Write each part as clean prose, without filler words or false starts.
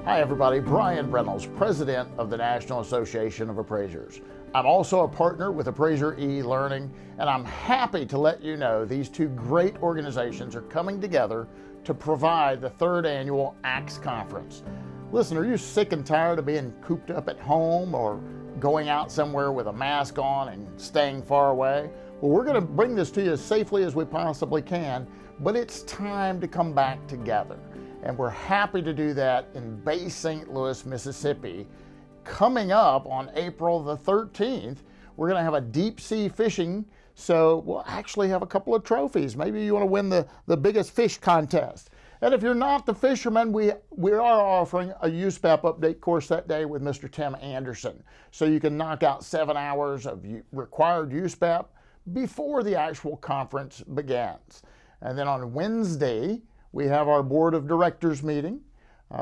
Hi everybody, Bryan Reynolds, President of the National Association of Appraisers. I'm also a partner with Appraiser eLearning, and I'm happy to let you know these two great organizations are coming together to provide the third annual ACTS conference. Listen, are you sick and tired of being cooped up at home or going out somewhere with a mask on and staying far away? Well, we're going to bring this to you as safely as we possibly can, but it's time to come back together. And we're happy to do that in Bay St. Louis, Mississippi. Coming up on April the 13th, we're going to have a deep sea fishing, so we'll actually have a couple of trophies. Maybe you want to win the biggest fish contest. And if you're not the fisherman, we are offering a USPAP update course that day with Mr. Tim Anderson. So you can knock out 7 hours of required USPAP before the actual conference begins. And then on Wednesday, we have our board of directors meeting.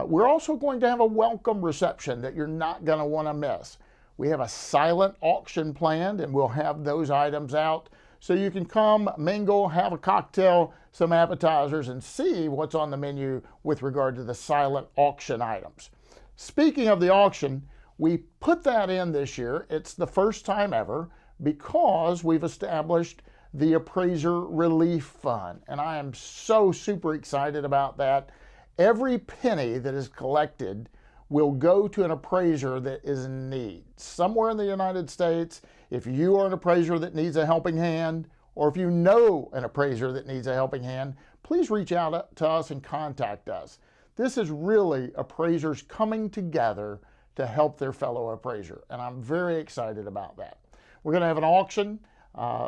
We're also going to have a welcome reception that you're not going to want to miss. We have a silent auction planned, and we'll have those items out so you can come, mingle, have a cocktail, some appetizers, and see what's on the menu with regard to the silent auction items. Speaking of the auction, we put that in this year. It's the first time ever because we've established the Appraiser Relief Fund, and I am so super excited about that. Every penny that is collected will go to an appraiser that is in need. Somewhere in the United States, if you are an appraiser that needs a helping hand, or if you know an appraiser that needs a helping hand, please reach out to us and contact us. This is really appraisers coming together to help their fellow appraiser, and I'm very excited about that. We're going to have an auction,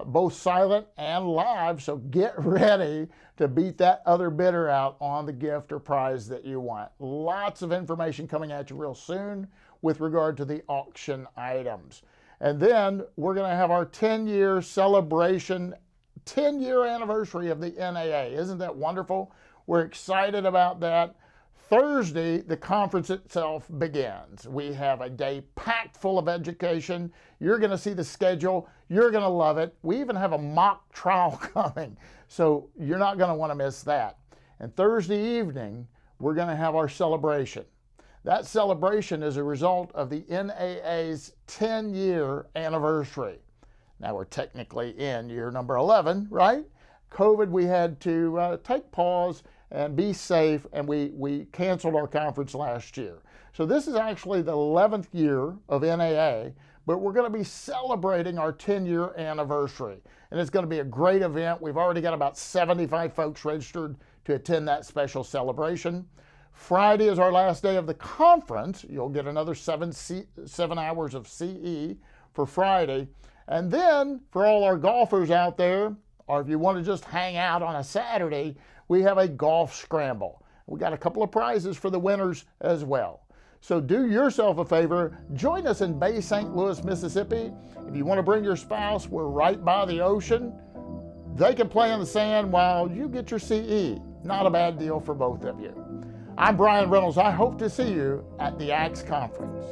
both silent and live, so get ready to beat that other bidder out on the gift or prize that you want. Lots of information coming at you real soon with regard to the auction items. And then we're going to have our 10-year celebration, 10-year anniversary of the NAA. Isn't that wonderful? We're excited about that. Thursday, the conference itself begins. We have a day packed full of education. You're going to see the schedule. You're going to love it. We even have a mock trial coming, so you're not going to want to miss that. And Thursday evening, we're going to have our celebration. That celebration is a result of the NAA's 10-year anniversary. Now, we're technically in year number 11, right? COVID, we had to take pause and be safe, and we canceled our conference last year. So this is actually the 11th year of NAA, but we're going to be celebrating our 10-year anniversary. And it's going to be a great event. We've already got about 75 folks registered to attend that special celebration. Friday is our last day of the conference. You'll get another 7 hours of CE for Friday. And then for all our golfers out there, or if you want to just hang out on a Saturday, we have a golf scramble. We got a couple of prizes for the winners as well. So do yourself a favor, join us in Bay St. Louis, Mississippi. If you want to bring your spouse, we're right by the ocean. They can play in the sand while you get your CE. Not a bad deal for both of you. I'm Bryan Reynolds. I hope to see you at the ACTS conference.